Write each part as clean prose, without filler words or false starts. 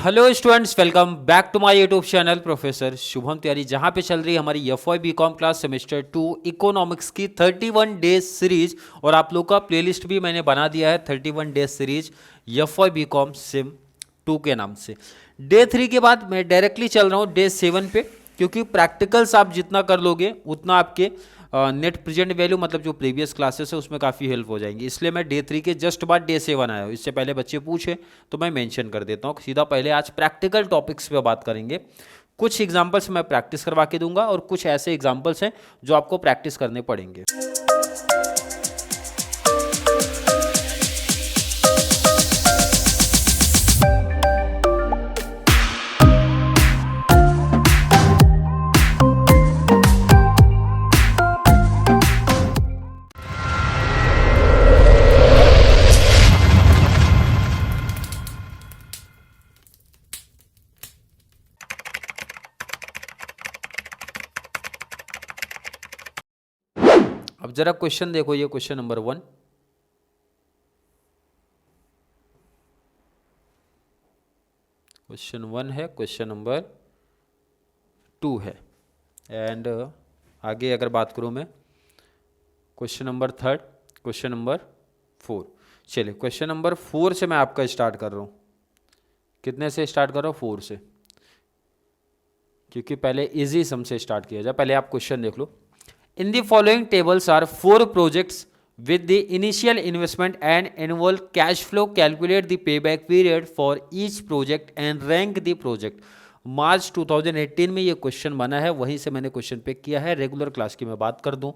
Hello students, welcome back to my YouTube channel professor Shubham Tiwari, जहां पे चल रही है हमारी FY BCom class semester 2 economics की 31 डेज सीरीज। और आप लोग का प्लेलिस्ट भी मैंने बना दिया है 31 days series FY BCom sem 2 के नाम से। डे 3 के बाद मैं डायरेक्टली चल रहा हूँ डे 7 पे, क्योंकि प्रैक्टिकल्स आप जितना कर लोगे उतना आपके नेट प्रेजेंट वैल्यू मतलब जो प्रीवियस क्लासेस है उसमें काफ़ी हेल्प हो जाएंगी। इसलिए मैं डे 3 के जस्ट बाद डे 7 आया हूँ। इससे पहले बच्चे पूछे तो मैं मेंशन कर देता हूँ सीधा। पहले आज प्रैक्टिकल टॉपिक्स पे बात करेंगे। कुछ एग्जांपल्स मैं प्रैक्टिस करवा के दूंगा और कुछ ऐसे एग्जांपल्स हैं जो आपको प्रैक्टिस करने पड़ेंगे। अब जरा क्वेश्चन देखो, ये क्वेश्चन नंबर 1। क्वेश्चन 1 है, क्वेश्चन नंबर 2 है। एंड आगे अगर बात करूं मैं, क्वेश्चन नंबर 3, क्वेश्चन नंबर 4। चलिए क्वेश्चन नंबर 4 से मैं आपका स्टार्ट कर रहा हूं। कितने से स्टार्ट कर रहा हूं? 4 से, क्योंकि पहले इजी सम से स्टार्ट किया जाए। पहले आप क्वेश्चन देख लो। In the following tables are 4 projects with the initial investment and annual cash flow. Calculate the payback period for each project and rank the project. मार्च 2018 में ये क्वेश्चन बना है, वहीं से मैंने क्वेश्चन पिक किया है। रेगुलर क्लास की मैं बात कर दूं,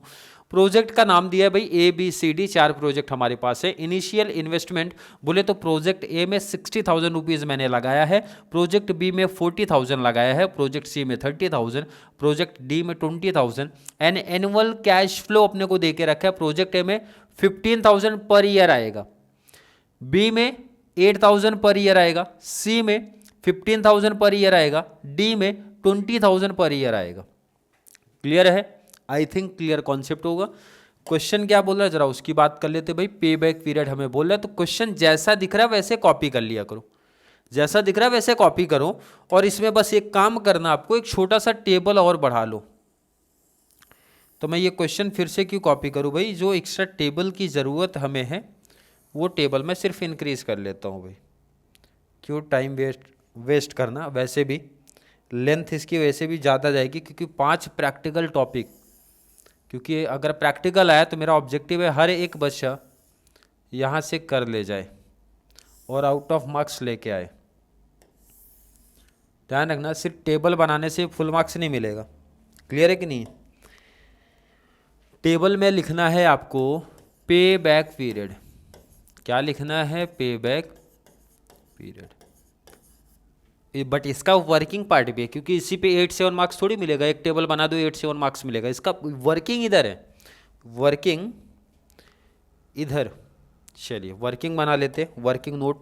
प्रोजेक्ट का नाम दिया है भाई ABCD। 4 प्रोजेक्ट हमारे पास है। इनिशियल इन्वेस्टमेंट बोले तो प्रोजेक्ट ए में 60,000 रुपीज़ मैंने लगाया है, प्रोजेक्ट बी में 40,000 लगाया है, प्रोजेक्ट सी में 30,000, प्रोजेक्ट डी में 20,000। एंड एनुअल कैश फ्लो अपने को दे के रखा है। प्रोजेक्ट ए में 15,000 पर ईयर आएगा, बी में 8,000 पर ईयर आएगा, सी में 15,000 पर ईयर आएगा, डी में 20,000 पर ईयर आएगा। क्लियर है? आई थिंक क्लियर कॉन्सेप्ट होगा। क्वेश्चन क्या बोल रहा है जरा उसकी बात कर लेते भाई। पे बैक पीरियड हमें बोल रहा है, तो क्वेश्चन जैसा दिख रहा है वैसे कॉपी कर लिया करो, जैसा दिख रहा है वैसे कॉपी करो। और इसमें बस एक काम करना आपको, एक छोटा सा टेबल और बढ़ा लो। तो मैं ये क्वेश्चन फिर से क्यों कॉपी करूँ भाई? जो एक्स्ट्रा टेबल की ज़रूरत हमें है वो टेबल मैं सिर्फ इंक्रीज कर लेता हूँ भाई। क्यों टाइम वेस्ट करना? वैसे भी लेंथ इसकी वैसे भी ज़्यादा जाएगी, क्योंकि 5 प्रैक्टिकल टॉपिक। क्योंकि अगर प्रैक्टिकल आया तो मेरा ऑब्जेक्टिव है हर एक बच्चा यहाँ से कर ले जाए और आउट ऑफ मार्क्स लेके आए। ध्यान रखना, सिर्फ टेबल बनाने से फुल मार्क्स नहीं मिलेगा। क्लियर है कि नहीं? टेबल में लिखना है आपको पे बैक पीरियड। क्या लिखना है? पे बैक पीरियड। बट इसका वर्किंग पार्ट भी है, क्योंकि इसी पे 8-7 मार्क्स थोड़ी मिलेगा। एक टेबल बना दो 8-7 मार्क्स मिलेगा। इसका वर्किंग इधर है, वर्किंग इधर। चलिए वर्किंग बना लेते। वर्किंग नोट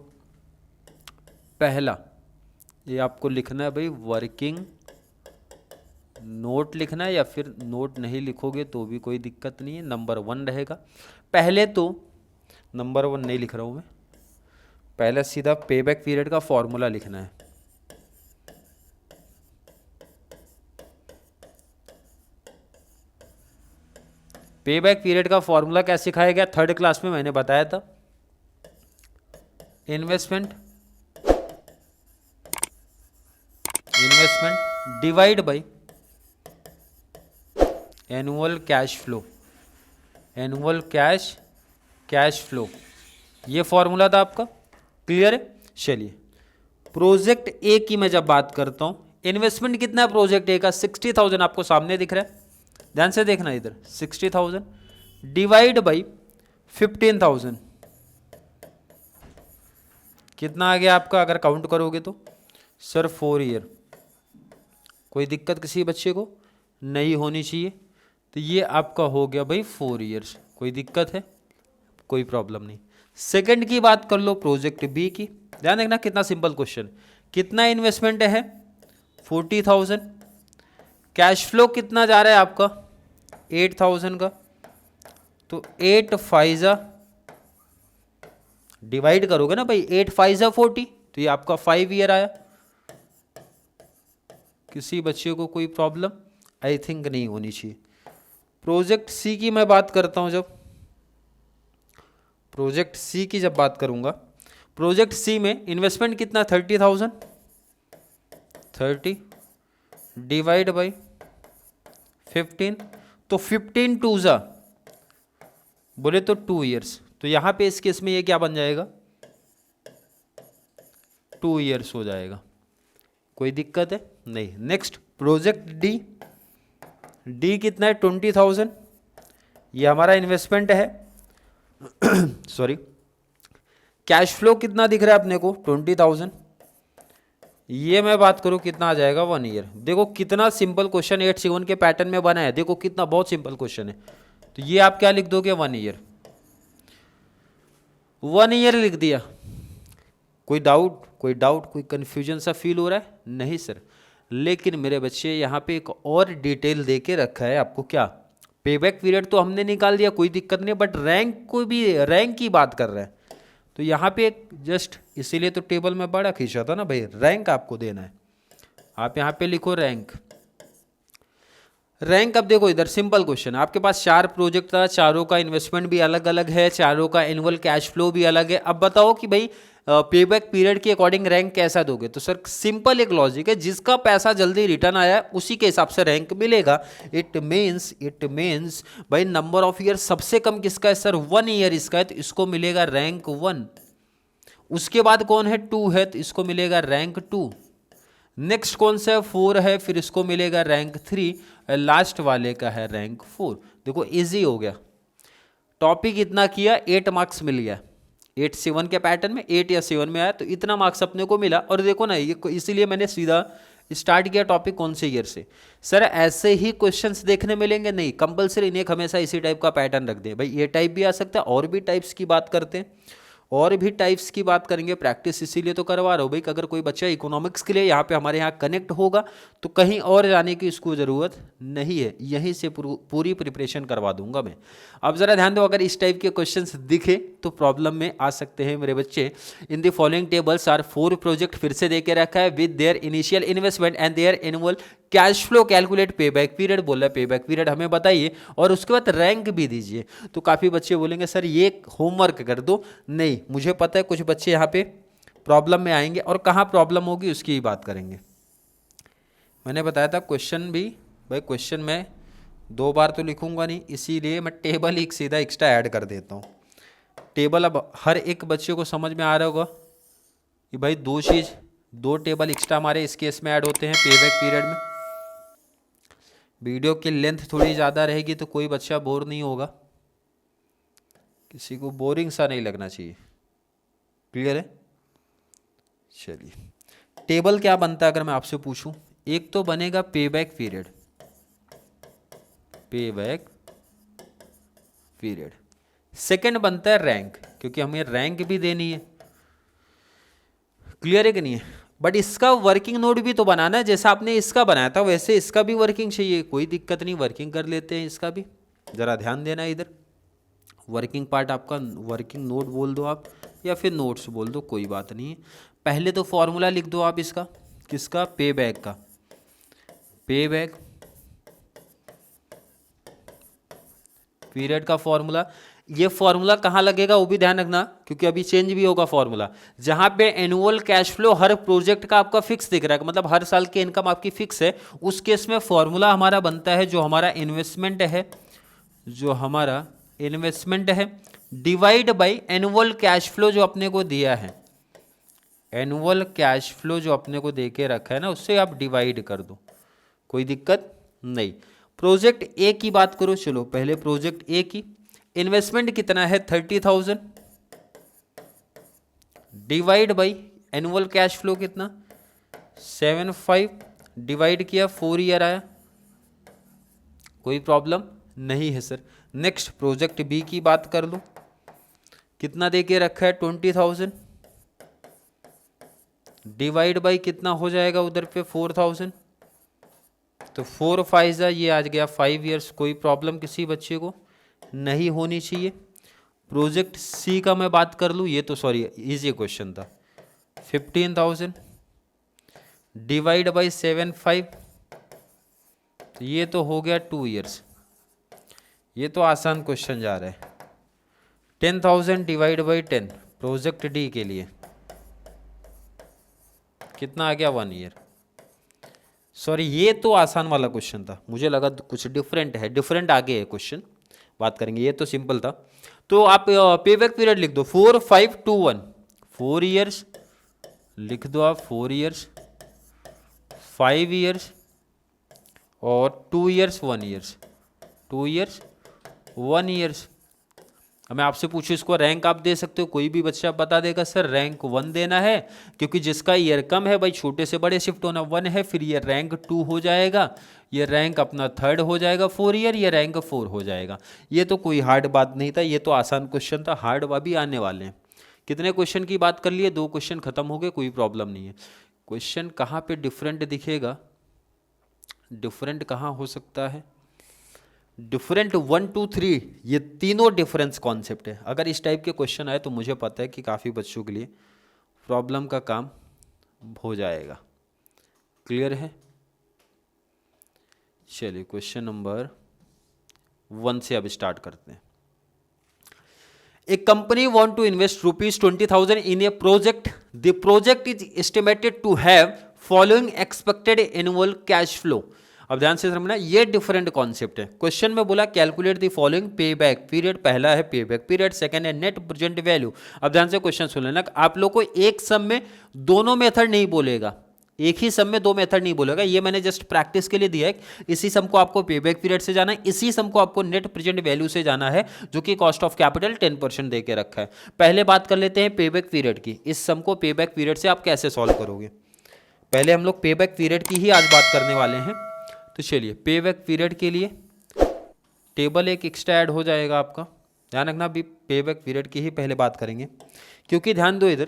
पहला ये आपको लिखना है भाई, वर्किंग नोट लिखना है, या फिर नोट नहीं लिखोगे तो भी कोई दिक्कत नहीं है, नंबर 1 रहेगा। पहले तो नंबर 1 नहीं लिख रहा हूँ मैं, पहले सीधा पे बैक पीरियड का फॉर्मूला लिखना है। पे बैक पीरियड का फॉर्मूला क्या सिखाया गया? 3rd क्लास में मैंने बताया था। Investment divide by annual cash flow. Annual cash flow, ये फॉर्मूला था आपका। क्लियर है? चलिए प्रोजेक्ट ए की मैं जब बात करता हूं, इन्वेस्टमेंट कितना है प्रोजेक्ट ए का? 60,000 आपको सामने दिख रहा है, ध्यान से देखना इधर। 60,000 डिवाइड बाई 15,000 कितना आ गया आपका अगर काउंट करोगे तो? Sir 4 year. कोई दिक्कत किसी बच्चे को नहीं होनी चाहिए। तो ये आपका हो गया भाई 4 ईयर्स। कोई दिक्कत है? कोई प्रॉब्लम नहीं। सेकंड की बात कर लो, प्रोजेक्ट बी की। ध्यान देखना कितना सिंपल क्वेश्चन। कितना इन्वेस्टमेंट है? 40,000। कैश फ्लो कितना जा रहा है आपका? 8,000 का। तो 8 फाइजा डिवाइड करोगे ना भाई, 8 5 40, तो ये आपका 5 ईयर आया। किसी बच्चे को कोई प्रॉब्लम आई थिंक नहीं होनी चाहिए। प्रोजेक्ट सी की मैं बात करता हूं, जब प्रोजेक्ट सी की जब बात करूंगा, प्रोजेक्ट सी में इन्वेस्टमेंट कितना 30,000, 30 डिवाइड बाई 15, तो 15 टू जा बोले तो 2 ईयर्स, तो यहां पे इस केस में ये क्या बन जाएगा 2 ईयर्स हो जाएगा। कोई दिक्कत है नहीं। नेक्स्ट प्रोजेक्ट डी, डी कितना है 20,000, ये हमारा इन्वेस्टमेंट है सॉरी। कैश फ्लो कितना दिख रहा है अपने को 20,000, ये मैं बात करूं कितना आ जाएगा 1 ईयर। देखो कितना सिंपल क्वेश्चन 8-7 के पैटर्न में बना है, देखो कितना बहुत सिंपल क्वेश्चन है। तो ये आप क्या लिख दोगे 1 ईयर, 1 ईयर लिख दिया। कोई डाउट कोई कंफ्यूजन सा फील हो रहा है? नहीं सर, लेकिन मेरे बच्चे यहाँ पे एक और डिटेल दे के रखा है आपको। क्या? पेबैक पीरियड तो हमने निकाल दिया, कोई दिक्कत नहीं, बट रैंक को भी, रैंक की बात कर रहे हैं। तो यहाँ पे एक जस्ट इसीलिए तो टेबल में बड़ा खींचा था ना भाई, रैंक आपको देना है। आप यहाँ पे लिखो रैंक। रैंक अब देखो इधर सिंपल क्वेश्चन, आपके पास 4 प्रोजेक्ट था, चारों का इन्वेस्टमेंट भी अलग अलग है, चारों का एनुअल कैश फ्लो भी अलग है। अब बताओ कि भाई पेबैक पीरियड के अकॉर्डिंग रैंक कैसा दोगे? तो सर सिंपल एक लॉजिक है, जिसका पैसा जल्दी रिटर्न आया है उसी के हिसाब से रैंक मिलेगा। इट मीन्स भाई नंबर ऑफ ईयर सबसे कम किसका है सर? 1 ईयर इसका है, तो इसको मिलेगा रैंक 1। उसके बाद कौन है? 2 है, तो इसको मिलेगा रैंक 2। नेक्स्ट कौन सा है? 4 है, फिर इसको मिलेगा रैंक 3। लास्ट वाले का है रैंक 4। देखो इजी हो गया, टॉपिक इतना किया, 8 मार्क्स मिल गया। 8-7 के पैटर्न में 8 या 7 में आया, तो इतना मार्क्स अपने को मिला। और देखो ना, ये इसीलिए मैंने सीधा स्टार्ट किया टॉपिक कौन से ईयर से। सर ऐसे ही क्वेश्चंस देखने मिलेंगे? नहीं, कंपलसरी नहीं, हमेशा इसी टाइप का पैटर्न रख दे भाई। ये टाइप भी आ सकता है, और भी टाइप्स की बात करते हैं, और भी टाइप्स की बात करेंगे। प्रैक्टिस इसीलिए तो करवा रहा हूँ भाई, अगर कोई बच्चा इकोनॉमिक्स के लिए यहाँ पे हमारे यहाँ कनेक्ट होगा तो कहीं और जाने की इसको ज़रूरत नहीं है, यहीं से पूरी प्रिपरेशन करवा दूंगा मैं। अब ज़रा ध्यान दो, अगर इस टाइप के क्वेश्चंस दिखे तो प्रॉब्लम में आ सकते हैं मेरे बच्चे। In the following tables are 4 project, फिर से दे के रखा है, with their initial investment and their annual cash flow, calculate payback period. बोला पेबैक पीरियड हमें बताइए और उसके बाद रैंक भी दीजिए। तो काफ़ी बच्चे बोलेंगे सर ये होमवर्क कर दो। नहीं, मुझे पता है कुछ बच्चे यहाँ पे प्रॉब्लम में आएंगे, और कहाँ प्रॉब्लम होगी उसकी ही बात करेंगे। मैंने बताया था क्वेश्चन भी भाई, क्वेश्चन में 2 बार तो लिखूंगा नहीं, इसीलिए मैं टेबल एक सीधा एक्स्ट्रा ऐड कर देता हूँ। टेबल अब हर एक बच्चे को समझ में आ रहा होगा कि भाई 2 टेबल एक्स्ट्रा हमारे इस केस में ऐड होते हैं पेबैक पीरियड में। वीडियो की लेंथ थोड़ी ज़्यादा रहेगी तो कोई बच्चा बोर नहीं होगा, किसी को बोरिंग सा नहीं लगना चाहिए। क्लियर है? चलिए, टेबल क्या बनता है अगर मैं आपसे पूछूं? एक तो बनेगा पेबैक पीरियड, सेकंड बनता है रैंक, क्योंकि हमें रैंक भी देनी है। क्लियर है कि नहीं है? बट इसका वर्किंग नोट भी तो बनाना है, जैसा आपने इसका बनाया था वैसे इसका भी वर्किंग चाहिए। कोई दिक्कत नहीं, वर्किंग कर लेते हैं इसका भी। जरा ध्यान देना इधर, वर्किंग पार्ट आपका वर्किंग नोट बोल दो आप, या फिर नोट्स बोल दो, कोई बात नहीं है। पहले तो फॉर्मूला लिख दो आप इसका, किसका? पेबैक का। पेबैक पीरियड का फॉर्मूला, ये फॉर्मूला कहाँ लगेगा वो भी ध्यान रखना, क्योंकि अभी चेंज भी होगा फॉर्मूला। जहाँ पे एनुअल कैश फ्लो हर प्रोजेक्ट का आपका फिक्स दिख रहा है, मतलब हर साल की इनकम आपकी फिक्स है, उस केस में फॉर्मूला हमारा बनता है जो हमारा इन्वेस्टमेंट है, divide by annual cash flow जो अपने को दिया है। एनुअल कैश फ्लो जो अपने को दे के रखा है ना, उससे आप डिवाइड कर दो, कोई दिक्कत नहीं। प्रोजेक्ट ए की बात करो, चलो पहले प्रोजेक्ट ए की। इन्वेस्टमेंट कितना है? 30,000 divide by annual cash flow कितना? 75 डिवाइड किया, 4 ईयर आया, कोई प्रॉब्लम नहीं है सर। नेक्स्ट प्रोजेक्ट बी की बात कर लो, कितना दे के रखा है? 20,000 डिवाइड बाई कितना हो जाएगा उधर पे? 4,000, तो 4 5 ये आ गया 5 ईयर्स। कोई प्रॉब्लम किसी बच्चे को नहीं होनी चाहिए। प्रोजेक्ट सी का मैं बात कर लूँ, ये तो सॉरी इजी क्वेश्चन था। 15,000 डिवाइड बाई 75 तो ये तो हो गया 2 ईयर्स। ये तो आसान क्वेश्चन जा रहा है। 10,000 डिवाइड बाई 10 प्रोजेक्ट डी के लिए कितना आ गया? 1 ईयर। सॉरी, ये तो आसान वाला क्वेश्चन था, मुझे लगा कुछ डिफरेंट है, डिफरेंट आगे है क्वेश्चन, बात करेंगे। ये तो सिंपल था। तो आप पे बैक पीरियड लिख दो 4 5 2 1, 4 ईयर्स लिख दो आप, 4 ईयर्स, 5 ईयर्स और 2 ईयर्स 1 ईयर्स, 2 ईयर्स 1 ईयर्स। मैं आपसे पूछूं इसको रैंक आप दे सकते हो, कोई भी बच्चा बता देगा सर रैंक 1 देना है, क्योंकि जिसका ईयर कम है भाई छोटे से बड़े शिफ्ट होना 1 है, फिर ये रैंक 2 हो जाएगा, ये रैंक अपना 3rd हो जाएगा 4 ईयर, ये रैंक 4 हो जाएगा। ये तो कोई हार्ड बात नहीं था, ये तो आसान क्वेश्चन था, हार्ड भी आने वाले हैं। कितने क्वेश्चन की बात कर लिए? 2 क्वेश्चन खत्म हो गए, कोई प्रॉब्लम नहीं है। क्वेश्चन कहाँ पे डिफरेंट दिखेगा? डिफरेंट कहाँ हो सकता है? डिफरेंट 1 2 3, ये तीनों डिफरेंस कॉन्सेप्ट है। अगर इस टाइप के क्वेश्चन आए तो मुझे पता है कि काफ़ी बच्चों के लिए प्रॉब्लम का काम हो जाएगा। क्लियर है? चलिए क्वेश्चन नंबर 1 से अब स्टार्ट करते हैं। A company want to invest ₹20,000 in a project. The project is estimated to have following expected annual cash flow. अब ध्यान से समझना, ये डिफरेंट कॉन्सेप्ट है। क्वेश्चन में बोला कैलकुलेट द फॉलोइंग पे बैक पीरियड, पहला है पे बैक पीरियड, सेकंड है नेट प्रेजेंट वैल्यू। अब ध्यान से क्वेश्चन सुन लेना, आप लोग को एक सम में दोनों मेथड नहीं बोलेगा, एक ही सम में 2 मेथड नहीं बोलेगा, ये मैंने जस्ट प्रैक्टिस के लिए दिया है। इसी सम को आपको पे बैक पीरियड से जाना है, इसी सम को आपको नेट प्रेजेंट वैल्यू से जाना है, जो कि कॉस्ट ऑफ कैपिटल 10% दे के रखा है। पहले बात कर लेते हैं पे बैक पीरियड की। इस सम को पे बैक पीरियड से आप कैसे सॉल्व करोगे? पहले हम लोग पे बैक पीरियड की ही आज बात करने वाले हैं। तो चलिए पे बैक पीरियड के लिए टेबल एक एक्स्ट्रा ऐड हो जाएगा आपका, ध्यान रखना। अभी पे बैक पीरियड की ही पहले बात करेंगे, क्योंकि ध्यान दो इधर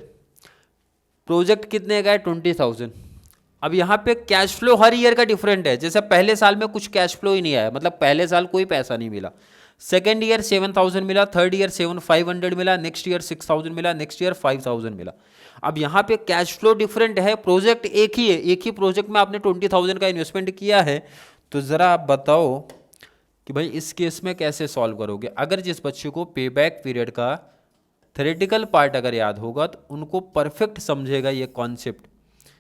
प्रोजेक्ट कितने का है? 20,000। अब यहाँ पे कैश फ्लो हर ईयर का डिफरेंट है। जैसे पहले साल में कुछ कैश फ्लो ही नहीं आया, मतलब पहले साल कोई पैसा नहीं मिला, सेकेंड ईयर 7,000 मिला, थर्ड ईयर 7,500 मिला, नेक्स्ट ईयर 6,000 मिला, नेक्स्ट ईयर 5,000 मिला। अब यहाँ पे कैश फ्लो डिफरेंट है, प्रोजेक्ट एक ही है, एक ही प्रोजेक्ट में आपने 20,000 का इन्वेस्टमेंट किया है। तो ज़रा आप बताओ कि भाई इस केस में कैसे सॉल्व करोगे? अगर जिस बच्चे को पे बैक पीरियड का थ्योरेटिकल पार्ट अगर याद होगा तो उनको परफेक्ट समझेगा ये कॉन्सेप्ट,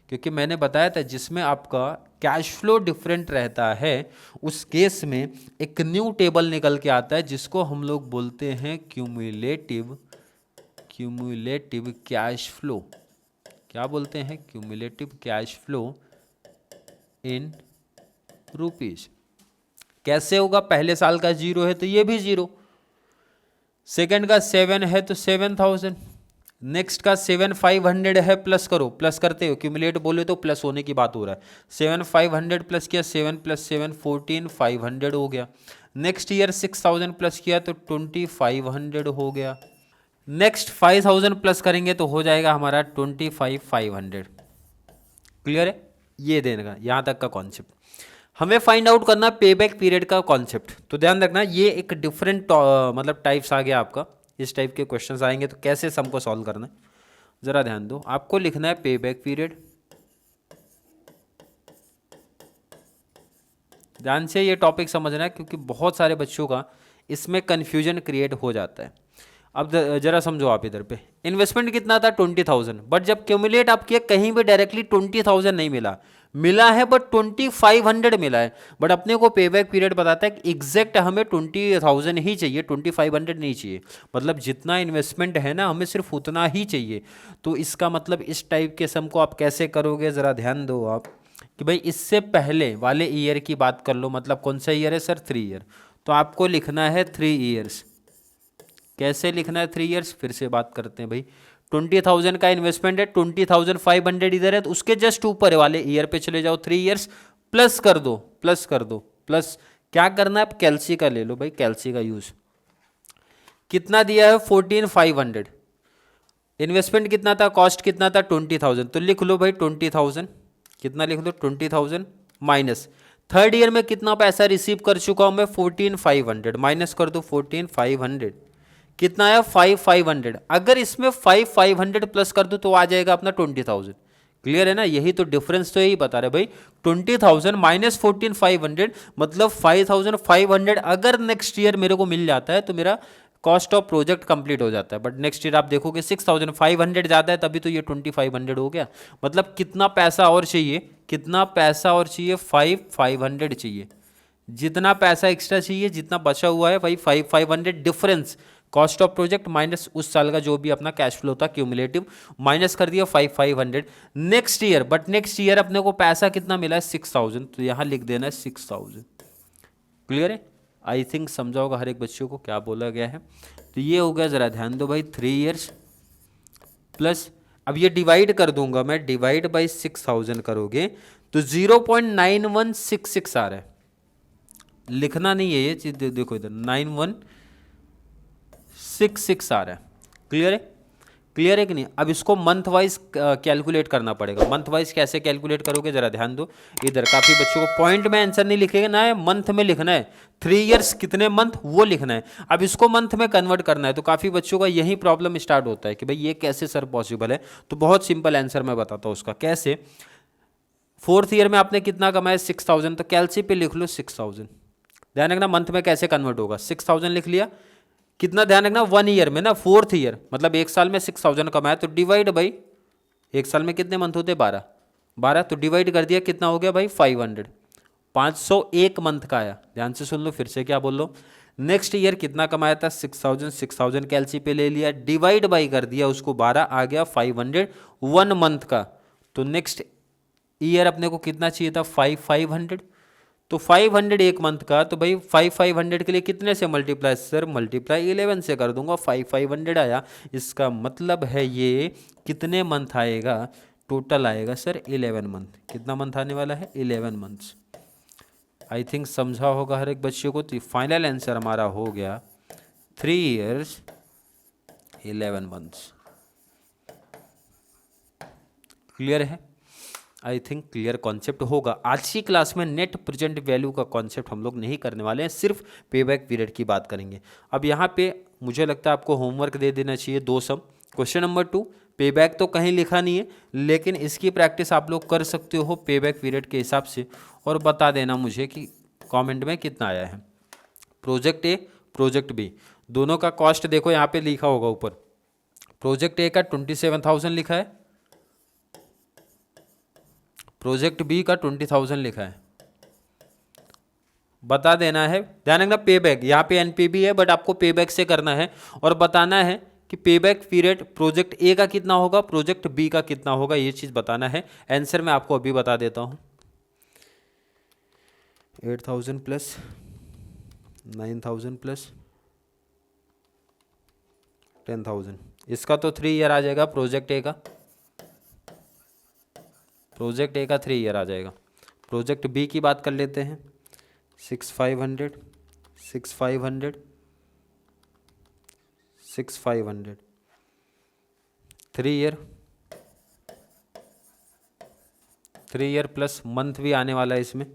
क्योंकि मैंने बताया था जिसमें आपका कैश फ्लो डिफरेंट रहता है उस केस में एक न्यू टेबल निकल के आता है, जिसको हम लोग बोलते हैं क्यूमुलेटिव कैश फ्लो। क्या बोलते हैं? Cumulative cash flow in rupees. कैसे होगा? पहले साल का 0 है तो ये भी 0, सेकंड का 7 है तो 7,000, नेक्स्ट का 7,500 है, प्लस करो, प्लस करते हो, क्यूमुलेट बोले तो प्लस होने की बात हो रहा है। 7,500 प्लस किया, 7 + 7 14,500 हो गया। नेक्स्ट ईयर 6,000 प्लस किया तो 2,500 हो गया। नेक्स्ट 5,000 प्लस करेंगे तो हो जाएगा हमारा 25,500। क्लियर है? ये देगा यहाँ तक का कॉन्सेप्ट। हमें फाइंड आउट करना पे बैक पीरियड का कॉन्सेप्ट। तो ध्यान रखना ये एक डिफरेंट मतलब टाइप्स आ गया आपका। इस टाइप के क्वेश्चंस आएंगे तो कैसे सम को सॉल्व करना है ज़रा ध्यान दो। आपको लिखना है पे बैक पीरियड, ध्यान से ये टॉपिक समझना है क्योंकि बहुत सारे बच्चों का इसमें कन्फ्यूजन क्रिएट हो जाता है। अब जरा समझो आप इधर पे, इन्वेस्टमेंट कितना था? 20,000, बट जब क्यूमुलेट आप किए कहीं भी डायरेक्टली 20,000 नहीं मिला, मिला है बट 2,500 मिला है। बट अपने को पे बैक पीरियड बताता है कि एग्जैक्ट हमें 20,000 ही चाहिए, 2,500 नहीं चाहिए। मतलब जितना इन्वेस्टमेंट है ना हमें सिर्फ उतना ही चाहिए। तो इसका मतलब इस टाइप के सम को आप कैसे करोगे ज़रा ध्यान दो आप कि भाई इससे पहले वाले ईयर की बात कर लो। मतलब कौन सा ईयर है सर? 3 ईयर। तो आपको लिखना है 3 ईयर्स। कैसे लिखना है 3 ईयर्स? फिर से बात करते हैं भाई। 20,000 का इन्वेस्टमेंट है, 20,500 इधर है, तो उसके जस्ट ऊपर वाले ईयर पे चले जाओ, 3 ईयर्स प्लस कर दो, प्लस कर दो, प्लस क्या करना है? आप कैलसी का ले लो भाई, कैलसी का यूज। कितना दिया है? 14,500। इन्वेस्टमेंट कितना था? कॉस्ट कितना था? 20,000। तो लिख लो भाई 20,000। कितना लिख लो? 20,000 माइनस थर्ड ईयर में कितना पैसा रिसीव कर चुका हूं मैं? 14,500 माइनस कर दो 14,500। कितना आया? 5,500। अगर इसमें 5,500 प्लस कर दो तो आ जाएगा अपना 20,000। क्लियर है ना, यही तो डिफरेंस तो यही बता रहे भाई, 20,000 माइनस 14,500 मतलब 5,500 अगर नेक्स्ट ईयर मेरे को मिल जाता है तो मेरा कॉस्ट ऑफ प्रोजेक्ट कंप्लीट हो जाता है। बट नेक्स्ट ईयर आप देखोगे 6,500 ज़्यादा है, तभी तो ये 2,500 हो गया। मतलब कितना पैसा और चाहिए, कितना पैसा और चाहिए, 5,500 चाहिए। जितना पैसा एक्स्ट्रा चाहिए, जितना बचा हुआ है भाई 5,500 difference, cost of project minus उस साल का जो भी अपना कैश फ्लो था क्यूमुलेटिव, माइनस कर दिया 5,500 next year. But next year अपने को पैसा कितना मिला है, 6,000, तो यहाँ लिख देना है 6,000। क्लियर है, आई थिंक समझा होगा हर एक बच्चों को क्या बोला गया है। तो ये हो गया, ज़रा ध्यान दो भाई, 3 ईयर्स प्लस, अब ये डिवाइड कर दूंगा मैं, डिवाइड बाई 6,000 करोगे तो 0.9166 आ रहा है। लिखना नहीं है ये चीज, देखो इधर 9166 आ रहा है। क्लियर है, क्लियर है कि नहीं। अब इसको मंथ वाइज कैलकुलेट करना पड़ेगा। मंथ वाइज कैसे कैलकुलेट करोगे, जरा ध्यान दो इधर। काफी बच्चों को पॉइंट में आंसर नहीं लिखेगा ना, है मंथ में लिखना है, 3 इयर्स कितने मंथ वो लिखना है। अब इसको मंथ में कन्वर्ट करना है, तो काफी बच्चों का यही प्रॉब्लम स्टार्ट होता है कि भाई ये कैसे सर पॉसिबल है। तो बहुत सिंपल आंसर मैं बताता हूँ उसका कैसे। 4th ईयर में आपने कितना कमाया, 6,000, तो कैलसी पे लिख लो 6,000। ध्यान रखना मंथ में कैसे कन्वर्ट होगा, 6,000 लिख लिया, कितना ध्यान रखना 1 ईयर में ना, 4th ईयर मतलब एक साल में 6,000 कमाया, तो डिवाइड भाई, एक साल में कितने मंथ होते, 12, तो डिवाइड कर दिया, कितना हो गया भाई 500, 501 मंथ का आया। ध्यान से सुन लो, फिर से क्या बोल लो, नेक्स्ट ईयर कितना कमाया था 6,000, 6,000 कैलसी पे ले लिया, डिवाइड बाई कर दिया उसको 12, आ गया 500 1 मंथ का। तो नेक्स्ट ईयर अपने को कितना चाहिए था, 5,500, तो 500 एक मंथ का, तो भाई 5,500 के लिए कितने से मल्टीप्लाई, सर मल्टीप्लाई 11 से कर दूंगा, 5,500 आया। इसका मतलब है ये कितने मंथ आएगा, टोटल आएगा सर 11 मंथ। कितना मंथ आने वाला है, 11 मंथ्स। आई थिंक समझा होगा हर एक बच्चे को। तो फाइनल आंसर हमारा हो गया 3 इयर्स 11 मंथ्स। क्लियर है, आई थिंक क्लियर कॉन्सेप्ट होगा। आज की क्लास में नेट प्रेजेंट वैल्यू का कॉन्सेप्ट हम लोग नहीं करने वाले हैं, सिर्फ पेबैक पीरियड की बात करेंगे। अब यहाँ पे मुझे लगता है आपको होमवर्क दे देना चाहिए 2 सम। क्वेश्चन नंबर 2, पेबैक तो कहीं लिखा नहीं है, लेकिन इसकी प्रैक्टिस आप लोग कर सकते हो पेबैक पीरियड के हिसाब से, और बता देना मुझे कि कॉमेंट में कितना आया है। प्रोजेक्ट ए, प्रोजेक्ट बी, दोनों का कॉस्ट देखो यहाँ पे लिखा होगा ऊपर। प्रोजेक्ट ए का 27,000 लिखा है, प्रोजेक्ट बी का 20,000 लिखा है। बता देना है, ध्यान रखना पेबैक, यहाँ पे एनपीबी है बट आपको पेबैक से करना है, और बताना है कि पेबैक पीरियड प्रोजेक्ट ए का कितना होगा, प्रोजेक्ट बी का कितना होगा, ये चीज बताना है। आंसर मैं आपको अभी बता देता हूँ। 8,000 प्लस 9,000 प्लस 10,000, इसका तो 3 ईयर आ जाएगा प्रोजेक्ट ए का, प्रोजेक्ट ए का 3 ईयर आ जाएगा। प्रोजेक्ट बी की बात कर लेते हैं, 6,500 6,500 6,500 3 ईयर, 3 ईयर प्लस मंथ भी आने वाला है इसमें।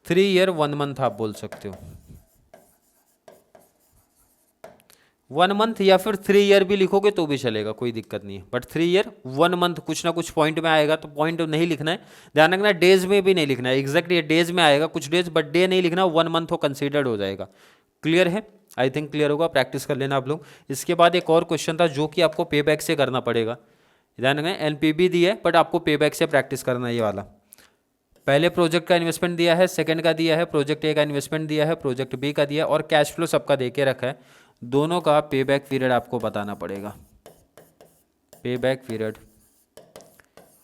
थ्री ईयर 1 मंथ आप बोल सकते हो, 1 मंथ, या फिर 3 ईयर भी लिखोगे तो भी चलेगा, कोई दिक्कत नहीं है। बट 3 ईयर 1 मंथ कुछ ना कुछ पॉइंट में आएगा, तो पॉइंट नहीं लिखना है। ध्यान रखना डेज में भी नहीं लिखना है, एग्जैक्ट ये डेज में आएगा कुछ डेज, बट डे नहीं लिखना, 1 मंथ वो कंसिडर्ड हो जाएगा। क्लियर है, आई थिंक क्लियर होगा, प्रैक्टिस कर लेना आप लोग। इसके बाद एक और क्वेश्चन था जो कि आपको पे बैक से करना पड़ेगा। ध्यान रखना एनपीबी दी है बट आपको पे बैक से प्रैक्टिस करना है। ये वाला पहले प्रोजेक्ट का इन्वेस्टमेंट दिया है, सेकंड का दिया है, प्रोजेक्ट ए का इन्वेस्टमेंट दिया है, प्रोजेक्ट बी का दिया है, और कैश फ्लो सबका दे के रखा है। दोनों का पे बैक पीरियड आपको बताना पड़ेगा, पे बैक पीरियड।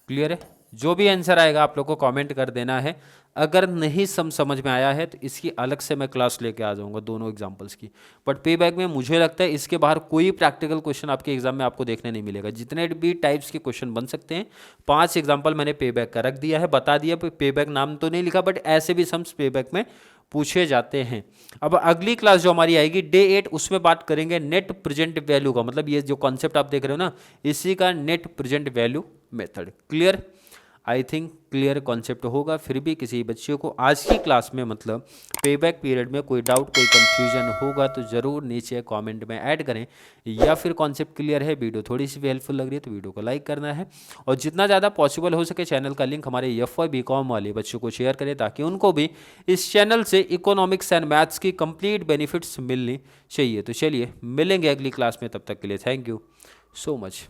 क्लियर है, जो भी आंसर आएगा आप लोग को कमेंट कर देना है। अगर नहीं समझ में आया है तो इसकी अलग से मैं क्लास लेके आ जाऊंगा दोनों एग्जांपल्स की। बट पे बैक में मुझे लगता है इसके बाहर कोई प्रैक्टिकल क्वेश्चन आपके एग्जाम में आपको देखने नहीं मिलेगा। जितने भी टाइप्स के क्वेश्चन बन सकते हैं, 5 एग्जाम्पल मैंने पे बैक का रख दिया है, बता दिया। पे बैक नाम तो नहीं लिखा बट ऐसे भी सम्स पे बैक में पूछे जाते हैं। अब अगली क्लास जो हमारी आएगी डे 8, उसमें बात करेंगे नेट प्रेजेंट वैल्यू का, मतलब ये जो कॉन्सेप्ट आप देख रहे हो ना, इसी का net present value method. Clear, I think clear concept होगा। फिर भी किसी बच्चे को आज की क्लास में मतलब पेबैक पीरियड में कोई डाउट कोई कंफ्यूजन होगा तो ज़रूर नीचे कमेंट में ऐड करें, या फिर कॉन्सेप्ट क्लियर है, वीडियो थोड़ी सी भी हेल्पफुल लग रही है तो वीडियो को लाइक करना है, और जितना ज़्यादा पॉसिबल हो सके चैनल का लिंक हमारे FY BCom वाले बच्चों को शेयर करें ताकि उनको भी इस चैनल से इकोनॉमिक्स एंड मैथ्स की कंप्लीट बेनिफिट्स मिलनी चाहिए। तो चलिए मिलेंगे अगली क्लास में, तब तक के लिए थैंक यू सो मच।